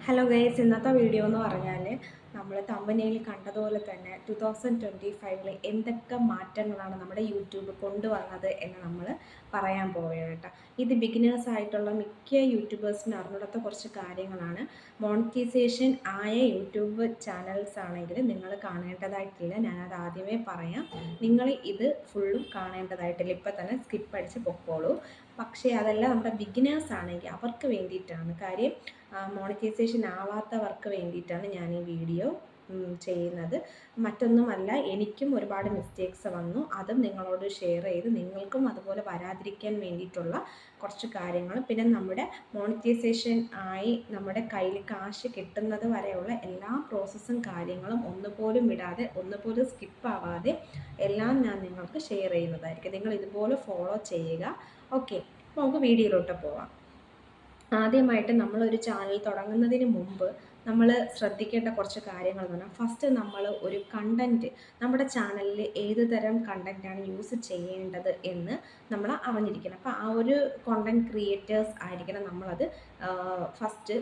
Hello guys, ഇന്നത്തെ video എന്ന് പറഞ്ഞാൽ നമ്മൾ തമ്പനയിൽ കണ്ടതുപോലെ തന്നെ 2025 എന്തൊക്കെ മാറ്റങ്ങളാണ് നമ്മുടെ യൂട്യൂബ് കൊണ്ടുവന്നത് എന്ന് നമ്മൾ പറയാൻ പോവുകയാണ് കേട്ടോ. ഇത് ബിഗിനേഴ്സ് ആയിട്ടുള്ള മിക്ക യൂട്യൂബേഴ്സിന് അറിഞ്ഞിടത്ത കുറച്ച് കാര്യങ്ങളാണ്. മോണിറ്റൈസേഷൻ ആയ യൂട്യൂബ് ചാനൽസ് ആണെങ്കിൽ നിങ്ങൾ കാണേണ്ടതായിട്ടില്ല. ഞാനത് ആദ്യമേ പറയാം. നിങ്ങൾ ഇത് ഫുള്ളും കാണേണ്ടതായിട്ടില്ല. ഇപ്പം തന്നെ സ്കിപ്പ് അടിച്ച് പൊക്കോളൂ. പക്ഷേ അതല്ല, നമ്മുടെ ബിഗിനേഴ്സ് ആണെങ്കിൽ അവർക്ക് വേണ്ടിയിട്ടാണ്. കാര്യം മോണിറ്റൈസേഷൻ ആവാത്തവർക്ക് വേണ്ടിയിട്ടാണ് ഞാൻ ഈ വീഡിയോ ചെയ്യുന്നത്. മറ്റൊന്നുമല്ല, എനിക്കും ഒരുപാട് മിസ്റ്റേക്സ് വന്നു. അതും നിങ്ങളോട് ഷെയർ ചെയ്ത് നിങ്ങൾക്കും അതുപോലെ വരാതിരിക്കാൻ വേണ്ടിയിട്ടുള്ള കുറച്ച് കാര്യങ്ങൾ, പിന്നെ നമ്മുടെ മോണിറ്റൈസേഷൻ ആയി നമ്മുടെ കയ്യിൽ കാശ് കിട്ടുന്നത് വരെയുള്ള എല്ലാ പ്രോസസ്സും കാര്യങ്ങളും ഒന്നുപോലും വിടാതെ, ഒന്നുപോലും സ്കിപ്പാവാതെ എല്ലാം ഞാൻ നിങ്ങൾക്ക് ഷെയർ ചെയ്യുന്നതായിരിക്കും. നിങ്ങൾ ഇതുപോലെ ഫോളോ ചെയ്യുക. ഓക്കെ, അപ്പോൾ നമുക്ക് വീഡിയോയിലോട്ട് പോവാം. ആദ്യമായിട്ട് നമ്മളൊരു ചാനൽ തുടങ്ങുന്നതിന് മുമ്പ് നമ്മൾ ശ്രദ്ധിക്കേണ്ട കുറച്ച് കാര്യങ്ങൾ എന്ന് പറഞ്ഞാൽ, ഫസ്റ്റ് നമ്മൾ ഒരു കണ്ടൻറ്റ്, നമ്മുടെ ചാനലിൽ ഏത് തരം കണ്ടൻറ്റാണ് യൂസ് ചെയ്യേണ്ടത് എന്ന് നമ്മൾ അറിഞ്ഞിരിക്കണം. അപ്പോൾ ആ ഒരു കോണ്ടൻറ്റ് ക്രിയേറ്റേഴ്സ് ആയിരിക്കണം നമ്മളത് ഫസ്റ്റ്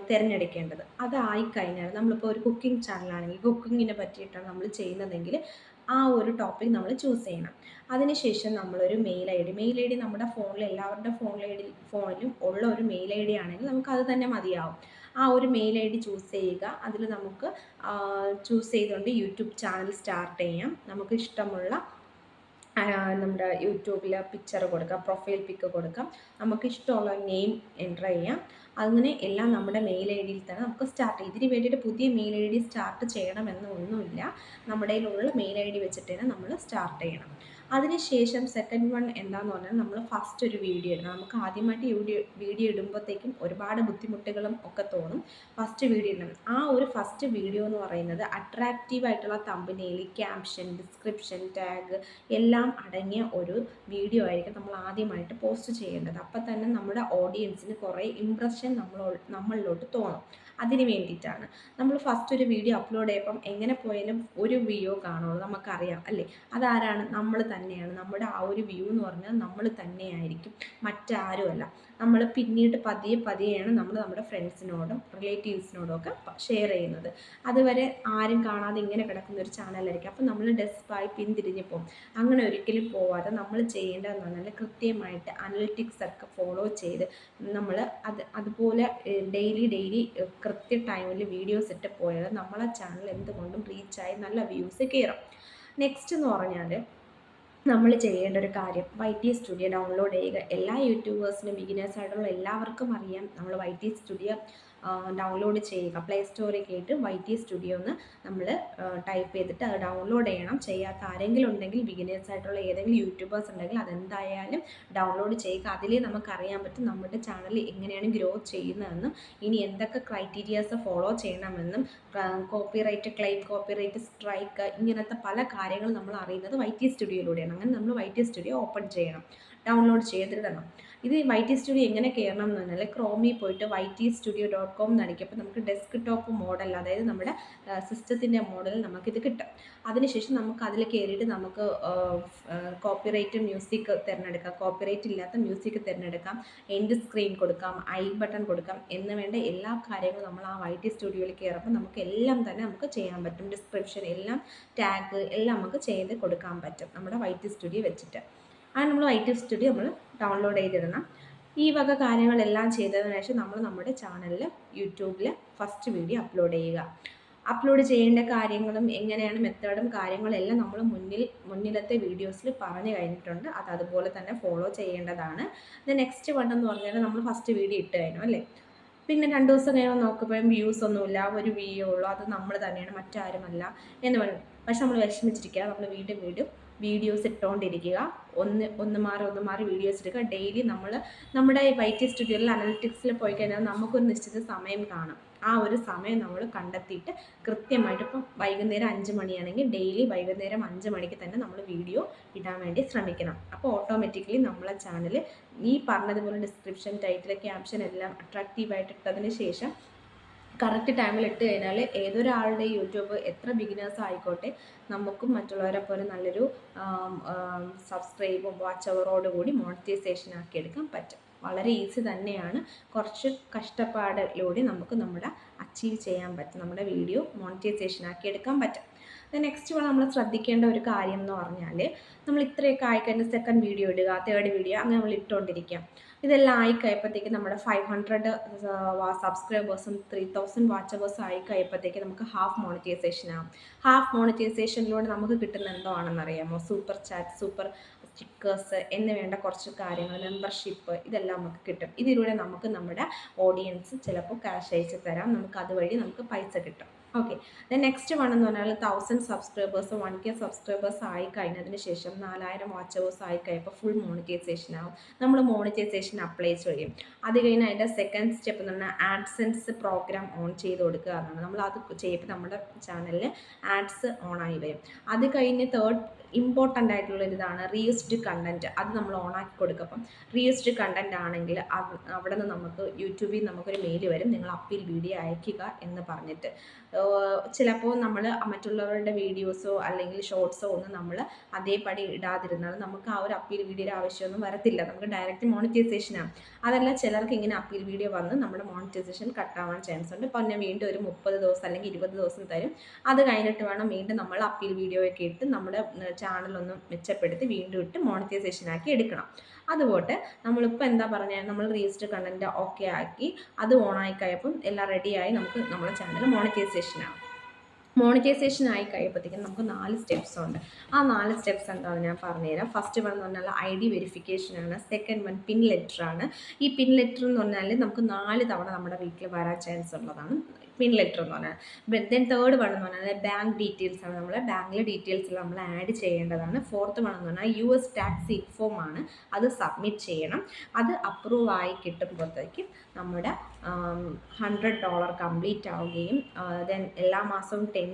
തിരഞ്ഞെടുക്കേണ്ടത്. അതായിക്കഴിഞ്ഞാൽ, നമ്മളിപ്പോൾ ഒരു കുക്കിംഗ് ചാനലാണെങ്കിൽ കുക്കിങ്ങിനെ പറ്റിയിട്ടാണ് നമ്മൾ ചെയ്യുന്നതെങ്കിൽ ആ ഒരു ടോപ്പിക് നമ്മൾ ചൂസ് ചെയ്യണം. അതിനുശേഷം നമ്മളൊരു മെയിൽ ഐ ഡി നമ്മുടെ ഫോണിൽ, എല്ലാവരുടെ ഫോണിലും ഉള്ള ഒരു മെയിൽ ഐ ഡി ആണെങ്കിൽ നമുക്ക് അത് തന്നെ മതിയാവും. ആ ഒരു മെയിൽ ഐ ഡി ചൂസ് ചെയ്യുക. അതിൽ നമുക്ക് ചൂസ് ചെയ്തുകൊണ്ട് യൂട്യൂബ് ചാനൽ സ്റ്റാർട്ട് ചെയ്യാം. നമുക്ക് ഇഷ്ടമുള്ള നമ്മുടെ യൂട്യൂബിൽ പിക്ചർ കൊടുക്കാം, പ്രൊഫൈൽ പിക്ക് കൊടുക്കാം, നമുക്ക് ഇഷ്ടമുള്ള നെയിം എൻ്റർ ചെയ്യാം. അങ്ങനെ എല്ലാം നമ്മുടെ മെയിൽ ഐ ഡിയിൽ തന്നെ നമുക്ക് സ്റ്റാർട്ട് ചെയ്യും. ഇതിന് വേണ്ടിയിട്ട് പുതിയ മെയിൽ ഐ ഡി സ്റ്റാർട്ട് ചെയ്യണമെന്നൊന്നുമില്ല. നമ്മുടെ കയ്യിലുള്ള മെയിൽ ഐ ഡി വെച്ചിട്ട് തന്നെ നമ്മൾ സ്റ്റാർട്ട് ചെയ്യണം. അതിനുശേഷം സെക്കൻഡ് വൺ എന്താണെന്ന് പറഞ്ഞാൽ, നമ്മൾ ഫസ്റ്റ് ഒരു വീഡിയോ ഇടണം. നമുക്ക് ആദ്യമായിട്ട് വീഡിയോ ഇടുമ്പോഴത്തേക്കും ഒരുപാട് ബുദ്ധിമുട്ടുകളും ഒക്കെ തോന്നും. ഫസ്റ്റ് വീഡിയോ ഇടണം. ആ ഒരു ഫസ്റ്റ് വീഡിയോ എന്ന് പറയുന്നത് അട്രാക്റ്റീവായിട്ടുള്ള തമ്പനെയിൽ, ക്യാപ്ഷൻ, ഡിസ്ക്രിപ്ഷൻ, ടാഗ് എല്ലാം അടങ്ങിയ ഒരു വീഡിയോ ആയിരിക്കും നമ്മൾ ആദ്യമായിട്ട് പോസ്റ്റ് ചെയ്യേണ്ടത്. അപ്പം തന്നെ നമ്മുടെ ഓഡിയൻസിന് കുറേ ഇംപ്രഷൻ നമ്മളിലോട്ട് തോന്നും. അതിന് വേണ്ടിയിട്ടാണ് നമ്മൾ ഫസ്റ്റ് ഒരു വീഡിയോ അപ്ലോഡ് ചെയ്യുമ്പം എങ്ങനെ പോയാലും ഒരു വ്യൂ കാണുള്ളൂ, നമുക്കറിയാം അല്ലേ? അതാരാണ്? നമ്മൾ തന്നെയാണ്. നമ്മുടെ ആ ഒരു വ്യൂ എന്ന് പറഞ്ഞാൽ നമ്മൾ തന്നെയായിരിക്കും, മറ്റാരുമല്ല. നമ്മൾ പിന്നീട് പതിയെയാണ് നമ്മൾ നമ്മുടെ ഫ്രണ്ട്സിനോടും റിലേറ്റീവ്സിനോടും ഒക്കെ ഷെയർ ചെയ്യുന്നത്. അതുവരെ ആരും കാണാതെ ഇങ്ങനെ കിടക്കുന്ന ഒരു ചാനലായിരിക്കും. അപ്പം നമ്മൾ ഡെസ്പായി പിന്തിരിഞ്ഞ് പോകും. അങ്ങനെ ഒരിക്കലും പോവാതെ നമ്മൾ ചെയ്യേണ്ടതെന്ന് പറഞ്ഞാൽ, കൃത്യമായിട്ട് അനലിറ്റിക്സ് ഒക്കെ ഫോളോ ചെയ്ത് നമ്മൾ അതുപോലെ ഡെയിലി കൃത്യ ടൈമിൽ വീഡിയോസ് ഇട്ട് പോയാൽ നമ്മളെ ചാനൽ എന്തുകൊണ്ടും റീച്ചായി നല്ല വ്യൂസ് കയറും. നെക്സ്റ്റ് എന്ന് പറഞ്ഞാൽ, നമ്മൾ ചെയ്യേണ്ട ഒരു കാര്യം, YT സ്റ്റുഡിയോ ഡൗൺലോഡ് ചെയ്യുക. എല്ലാ യൂട്യൂബേഴ്സിനും ബിഗിനേഴ്സായിട്ടുള്ള എല്ലാവർക്കും അറിയാം. നമ്മൾ YT സ്റ്റുഡിയോ ഡൗൺലോഡ് ചെയ്യുക. പ്ലേ സ്റ്റോറിൽ കയറ്റി YT സ്റ്റുഡിയോ എന്ന് നമ്മൾ ടൈപ്പ് ചെയ്തിട്ട് അത് ഡൗൺലോഡ് ചെയ്യണം. ചെയ്യാത്ത ആരെങ്കിലും ഉണ്ടെങ്കിൽ, ബിഗിനേഴ്സായിട്ടുള്ള ഏതെങ്കിലും യൂട്യൂബേഴ്സ് ഉണ്ടെങ്കിൽ അതെന്തായാലും ഡൗൺലോഡ് ചെയ്യുക. അതിലേ നമുക്കറിയാൻ പറ്റും നമ്മുടെ ചാനൽ എങ്ങനെയാണ് ഗ്രോ ചെയ്യുന്നതെന്നും ഇനി എന്തൊക്കെ ക്രൈറ്റീരിയാസ് ഫോളോ ചെയ്യണമെന്നും, കോപ്പിറൈറ്റ് ക്ലെയിം, കോപ്പിറൈറ്റ് സ്ട്രൈക്ക്, ഇങ്ങനത്തെ പല കാര്യങ്ങളും നമ്മൾ അറിയുന്നത് YT സ്റ്റുഡിയോയിലൂടെയാണ്. അങ്ങനെ നമ്മൾ YT സ്റ്റുഡിയോ ഓപ്പൺ ചെയ്യണം, ഡൗൺലോഡ് ചെയ്തിടണം. ഇത് YT സ്റ്റുഡിയോ എങ്ങനെ കയറണം എന്ന് പറഞ്ഞാൽ, ക്രോമിൽ പോയിട്ട് ytstudio.com എന്നടിക്കുമ്പോൾ നമുക്ക് ഡെസ്ക് ടോപ്പ് മോഡൽ, അതായത് നമ്മുടെ സിസ്റ്റത്തിൻ്റെ മോഡൽ നമുക്കിത് കിട്ടും. അതിനുശേഷം നമുക്ക് അതിൽ കയറിയിട്ട് നമുക്ക് കോപ്പിറൈറ്റ് മ്യൂസിക് തിരഞ്ഞെടുക്കാം, കോപ്പിറൈറ്റ് ഇല്ലാത്ത മ്യൂസിക് തിരഞ്ഞെടുക്കാം, എൻഡ് സ്ക്രീൻ കൊടുക്കാം, ഐ ബട്ടൺ കൊടുക്കാം എന്ന് വേണ്ട എല്ലാ കാര്യങ്ങളും നമ്മൾ ആ YT സ്റ്റുഡിയോയിൽ കയറുമ്പോൾ നമുക്ക് എല്ലാം തന്നെ നമുക്ക് ചെയ്യാൻ പറ്റും. ഡിസ്ക്രിപ്ഷൻ എല്ലാം, ടാഗ് എല്ലാം നമുക്ക് ചെയ്ത് കൊടുക്കാൻ പറ്റും നമ്മുടെ YT സ്റ്റുഡിയോ വെച്ചിട്ട്. അത് നമ്മൾ YT സ്റ്റുഡിയോ നമ്മൾ ഡൗൺലോഡ് ചെയ്തിടണം. ഈ വക കാര്യങ്ങളെല്ലാം ചെയ്തതിനു ശേഷം നമ്മൾ നമ്മുടെ ചാനലിൽ യൂട്യൂബിൽ ഫസ്റ്റ് വീഡിയോ അപ്ലോഡ് ചെയ്യുക. അപ്ലോഡ് ചെയ്യേണ്ട കാര്യങ്ങളും എങ്ങനെയാണ് മെത്തേഡും കാര്യങ്ങളെല്ലാം നമ്മൾ മുന്നിലത്തെ വീഡിയോസിൽ പറഞ്ഞു കഴിഞ്ഞിട്ടുണ്ട്. അത് അതുപോലെ തന്നെ ഫോളോ ചെയ്യേണ്ടതാണ്. നെക്സ്റ്റ് വൺ എന്ന് പറഞ്ഞാൽ, നമ്മൾ ഫസ്റ്റ് വീഡിയോ ഇട്ട് കഴിഞ്ഞു അല്ലേ, പിന്നെ 2 ദിവസം കഴിയുമ്പോൾ നോക്കുമ്പോഴും വ്യൂസ് ഒന്നുമില്ല, ഒരു വ്യൂ ഉള്ളൂ, അത് നമ്മൾ തന്നെയാണ്, മറ്റാരുമല്ല എന്ന് പറയും. പക്ഷെ നമ്മൾ വിഷമിച്ചിരിക്കുക. നമ്മൾ വീണ്ടും വീഡിയോസ് ഇട്ടുകൊണ്ടിരിക്കുക. ഒന്ന് മാറി വീഡിയോസ് എടുക്കുക. ഡെയിലി നമ്മൾ നമ്മുടെ YT സ്റ്റുഡിയോയിൽ അനലിറ്റിക്സിൽ പോയി കഴിഞ്ഞാൽ നമുക്കൊരു നിശ്ചിത സമയം കാണും. ആ ഒരു സമയം നമ്മൾ കണ്ടെത്തിയിട്ട് കൃത്യമായിട്ട്, ഇപ്പം വൈകുന്നേരം 5 മണിയാണെങ്കിൽ ഡെയിലി വൈകുന്നേരം 5 മണിക്ക് തന്നെ നമ്മൾ വീഡിയോ ഇടാൻ വേണ്ടി ശ്രമിക്കണം. അപ്പോൾ ഓട്ടോമാറ്റിക്കലി നമ്മളെ ചാനൽ ഈ പറഞ്ഞതുപോലെ ഡിസ്ക്രിപ്ഷൻ, ടൈറ്റിൽ, ക്യാപ്ഷൻ എല്ലാം അട്രാക്റ്റീവായിട്ട് ഇട്ടതിന് ശേഷം കറക്റ്റ് ടൈമിൽ ഇട്ട് കഴിഞ്ഞാൽ ഏതൊരാളുടെ യൂട്യൂബ് എത്ര ബിഗിനേഴ്സ് ആയിക്കോട്ടെ, നമുക്കും മറ്റുള്ളവരെ പോലെ നല്ലൊരു സബ്സ്ക്രൈബും വാച്ച് അവറോട് കൂടി മോണിറ്റൈസേഷൻ ആക്കി എടുക്കാൻ പറ്റും. വളരെ ഈസി തന്നെയാണ്. കുറച്ച് കഷ്ടപ്പാടിലൂടെ നമുക്ക് നമ്മുടെ അച്ചീവ് ചെയ്യാൻ പറ്റും, നമ്മുടെ വീഡിയോ മോണിറ്റൈസേഷൻ ആക്കി എടുക്കാൻ പറ്റും. നെക്സ്റ്റ് നമ്മൾ ശ്രദ്ധിക്കേണ്ട ഒരു കാര്യം എന്ന് പറഞ്ഞാൽ, നമ്മൾ ഇത്രയൊക്കെ ആയിക്കഴിഞ്ഞാൽ സെക്കൻഡ് വീഡിയോ ഇടുക, തേർഡ് വീഡിയോ അങ്ങനെ നമ്മൾ ഇട്ടുകൊണ്ടിരിക്കാം. ഇതെല്ലാം ആയിക്കഴിയുമ്പോഴത്തേക്ക് നമ്മുടെ 500 സബ്സ്ക്രൈബേഴ്സും 3000 വാച്ചവേഴ്സും ആയിക്കഴിയുമ്പോഴത്തേക്ക് നമുക്ക് ഹാഫ് മോണിറ്റൈസേഷൻ ആകും. ഹാഫ് മോണിറ്റൈസേഷനിലൂടെ നമുക്ക് കിട്ടുന്ന എന്തോ ആണെന്നറിയാമോ? സൂപ്പർ ചാറ്റ്, സൂപ്പർ സ്റ്റിക്കേഴ്സ് എന്ന് വേണ്ട കുറച്ച് കാര്യങ്ങൾ, മെമ്പർഷിപ്പ്, ഇതെല്ലാം നമുക്ക് കിട്ടും. ഇതിലൂടെ നമുക്ക് നമ്മുടെ ഓഡിയൻസ് ചിലപ്പോൾ ക്യാഷ് അയച്ച് തരാം, നമുക്ക് അതുവഴി നമുക്ക് പൈസ കിട്ടും. ഓക്കെ, നെക്സ്റ്റ് വൺ എന്ന് പറഞ്ഞാൽ 1000 സബ്സ്ക്രൈബേഴ്സ് 1K സബ്സ്ക്രൈബേഴ്സ് ആയി കഴിഞ്ഞതിന് ശേഷം 4000 വാച്ചവേഴ്സ് ആയി കഴിയുമ്പോൾ ഫുൾ മോണിറ്റൈസേഷൻ ആവും. നമ്മൾ മോണിറ്റൈസേഷൻ അപ്ലൈ ചെയ്യും. അത് കഴിഞ്ഞ് അതിൻ്റെ സെക്കൻഡ് സ്റ്റെപ്പ് എന്ന് പറഞ്ഞാൽ ആഡ്സെൻസ് പ്രോഗ്രാം ഓൺ ചെയ്ത് കൊടുക്കുക എന്നാണ്. നമ്മൾ അത് ചെയ്യുമ്പോൾ നമ്മുടെ ചാനലിൽ ആഡ്സ് ഓൺ ആയി വരും. അത് കഴിഞ്ഞ് തേർഡ് ഇമ്പോർട്ടൻ്റ് ആയിട്ടുള്ളൊരിതാണ് റീയൂസ്ഡ് കണ്ടൻറ്റ്. അത് നമ്മൾ ഓണാക്കി കൊടുക്കും. അപ്പം റീയൂസ്ഡ് കണ്ടൻറ്റ് ആണെങ്കിൽ അവിടെ നിന്ന് നമുക്ക് യൂട്യൂബിൽ നമുക്കൊരു മെയിൽ വരും, നിങ്ങൾ അപ്പീൽ വീഡിയോ അയക്കുക എന്ന് പറഞ്ഞിട്ട്. ചിലപ്പോൾ നമ്മൾ മറ്റുള്ളവരുടെ വീഡിയോസോ അല്ലെങ്കിൽ ഷോർട്സോ ഒന്നും നമ്മൾ അതേപടി ഇടാതിരുന്നാൽ നമുക്ക് ആ ഒരു അപ്പീൽ വീഡിയോയുടെ ആവശ്യമൊന്നും വരത്തില്ല, നമുക്ക് ഡയറക്റ്റ് മോണിറ്റൈസേഷനാണ്. അതല്ല, ചിലർക്ക് ഇങ്ങനെ അപ്പീൽ വീഡിയോ വന്ന് നമ്മുടെ മോണിറ്റൈസേഷൻ കട്ടാവാൻ ചാൻസ് ഉണ്ട്. അപ്പോൾ തന്നെ വീണ്ടും ഒരു 30 ദിവസം അല്ലെങ്കിൽ 20 ദിവസം തരും. അത് കഴിഞ്ഞിട്ട് വേണം വീണ്ടും നമ്മൾ അപ്പീൽ വീഡിയോ ഒക്കെ ഇട്ട് നമ്മുടെ ചാനലൊന്ന് മെച്ചപ്പെടുത്തി വീണ്ടും ഇട്ട് മോണിറ്റൈസേഷൻ ആക്കി എടുക്കണം. അതുപോലെ നമ്മളിപ്പോൾ എന്താ പറഞ്ഞാൽ, നമ്മൾ റീൽസ്ഡ് കണ്ടൻറ്റ് ഓക്കെ ആക്കി അത് ഓണായി കഴിയുമ്പം എല്ലാം റെഡിയായി നമുക്ക് നമ്മുടെ ചാനൽ മോണിറ്റൈസേഷൻ ആവും. മോണിറ്റൈസേഷൻ ആയി കഴിയുമ്പോഴത്തേക്കും നമുക്ക് 4 സ്റ്റെപ്സ് ഉണ്ട്. ആ 4 സ്റ്റെപ്സ് എന്താണെന്ന് ഞാൻ പറഞ്ഞുതരാം. ഫസ്റ്റ് വൺ എന്ന് പറഞ്ഞാൽ ID വെരിഫിക്കേഷനാണ്. സെക്കൻഡ് വൺ പിൻ ലെറ്ററാണ്. ഈ പിൻ ലെറ്റർ എന്ന് പറഞ്ഞാൽ നമുക്ക് 4 തവണ നമ്മുടെ വീട്ടിൽ വരാൻ ചാൻസ് ഉള്ളതാണ് പിൻ ലെറ്റർ എന്ന് പറഞ്ഞാൽ. ദെൻ തേർഡ് വൺ എന്ന് പറഞ്ഞാൽ ബാങ്ക് ഡീറ്റെയിൽസ് ആണ്. നമ്മൾ ബാങ്കിലെ ഡീറ്റെയിൽസ് നമ്മൾ ആഡ് ചെയ്യേണ്ടതാണ്. ഫോർത്ത് വൺ എന്ന് പറഞ്ഞാൽ US ടാക്സ് ഇൻഫോം ആണ്, അത് സബ്മിറ്റ് ചെയ്യണം. അത് അപ്രൂവ് ആയി കിട്ടുമ്പോഴത്തേക്കും നമ്മുടെ $100 കംപ്ലീറ്റ് ആവുകയും ദെൻ എല്ലാ മാസവും 10th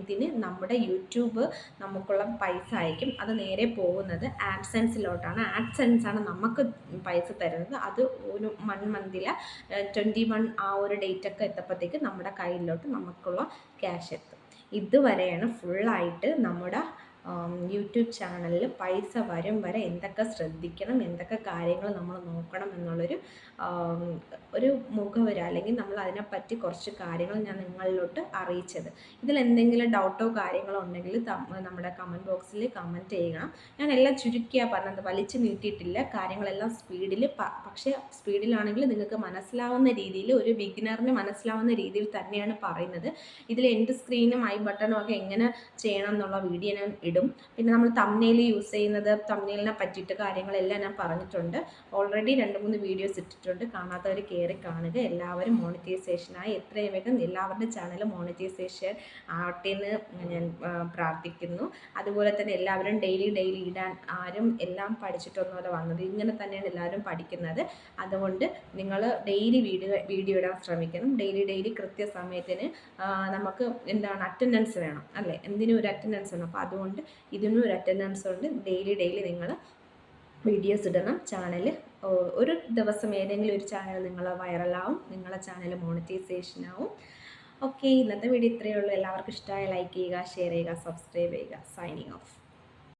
നമ്മുടെ യൂട്യൂബ് നമുക്കുള്ള പൈസ അയക്കും. അത് നേരെ പോകുന്നത് ആഡ്സെൻസിലോട്ടാണ്. ആഡ്സെൻസ് ആണ് നമുക്ക് പൈസ തരുന്നത്. അത് ഒരു 1 മന്തിലെ 21 ആ ഒരു ഡേറ്റൊക്കെ എത്തപ്പോഴത്തേക്ക് നമ്മുടെ കയ്യിലോട്ട് നമുക്കുള്ള ക്യാഷ് എത്തും. ഇതുവരെയാണ് ഫുള്ളായിട്ട് നമ്മുടെ യൂട്യൂബ് ചാനലിൽ പൈസ വരും വരെ എന്തൊക്കെ ശ്രദ്ധിക്കണം, എന്തൊക്കെ കാര്യങ്ങൾ നമ്മൾ നോക്കണം എന്നുള്ളൊരു ഒരു മുഖവുര, അല്ലെങ്കിൽ നമ്മൾ അതിനെപ്പറ്റി കുറച്ച് കാര്യങ്ങൾ ഞാൻ നിങ്ങളിലോട്ട് അറിയിച്ചത്. ഇതിൽ എന്തെങ്കിലും ഡൗട്ടോ കാര്യങ്ങളോ ഉണ്ടെങ്കിൽ നമ്മുടെ കമൻറ്റ് ബോക്സിൽ കമൻറ്റ് ചെയ്യണം. ഞാൻ എല്ലാം ചുരുക്കിയാണ് പറഞ്ഞത്, വലിച്ചു നീട്ടിയിട്ടില്ല. കാര്യങ്ങളെല്ലാം സ്പീഡിൽ, പക്ഷേ സ്പീഡിലാണെങ്കിൽ നിങ്ങൾക്ക് മനസ്സിലാവുന്ന രീതിയിൽ, ഒരു ബിഗിനറിന് മനസ്സിലാവുന്ന രീതിയിൽ തന്നെയാണ് പറയുന്നത്. ഇതിൽ എൻഡ് സ്ക്രീനും ഐ ബട്ടണും ഒക്കെ എങ്ങനെ ചെയ്യണം എന്നുള്ള വീഡിയോ ഞാൻ ഇടും. പിന്നെ നമ്മൾ തംബ്നെയിൽ യൂസ് ചെയ്യുന്നത്, തംബ്നെയിലിനെ പറ്റിയിട്ട് കാര്യങ്ങളെല്ലാം ഞാൻ പറഞ്ഞിട്ടുണ്ട്. ഓൾറെഡി 2-3 വീഡിയോസ് ഇട്ടിട്ടുണ്ട്, കാണാത്തവർ കയറി കാണുക. എല്ലാവരും മോണിറ്റൈസേഷനായി എത്രയും വേഗം എല്ലാവരുടെ ചാനൽ മോണിറ്റൈസേഷൻ ആവട്ടെ എന്ന് ഞാൻ പ്രാർത്ഥിക്കുന്നു. അതുപോലെ തന്നെ എല്ലാവരും ഡെയിലി ഇടാൻ, ആരും എല്ലാം പഠിച്ചിട്ടൊന്നുമല്ല വന്നത്, ഇങ്ങനെ തന്നെയാണ് എല്ലാവരും പഠിക്കുന്നത്. അതുകൊണ്ട് നിങ്ങൾ ഡെയിലി വീഡിയോ ഇടാൻ ശ്രമിക്കണം. ഡെയിലി കൃത്യസമയത്തിന് നമുക്ക് എന്താണ് അറ്റൻഡൻസ് വേണം അല്ലേ, എന്തിനും ഒരു അറ്റൻഡൻസ് വേണം. അപ്പോൾ അതുകൊണ്ട് ഇതിനും ഒരു അറ്റൻഡൻസ് ഉണ്ട്. ഡെയിലി നിങ്ങൾ വീഡിയോസ് ഇടണം. ചാനൽ ഒരു ദിവസം ഏതെങ്കിലും ഒരു ചാനൽ നിങ്ങൾ വൈറലാവും, നിങ്ങളെ ചാനൽ മോണിറ്റൈസേഷൻ ആവും. ഓക്കെ, ഇന്നത്തെ വീഡിയോ ഇത്രയേ ഉള്ളൂ. എല്ലാവർക്കും ഇഷ്ടമായ ലൈക്ക് ചെയ്യുക, ഷെയർ ചെയ്യുക, സബ്സ്ക്രൈബ് ചെയ്യുക. Signing off.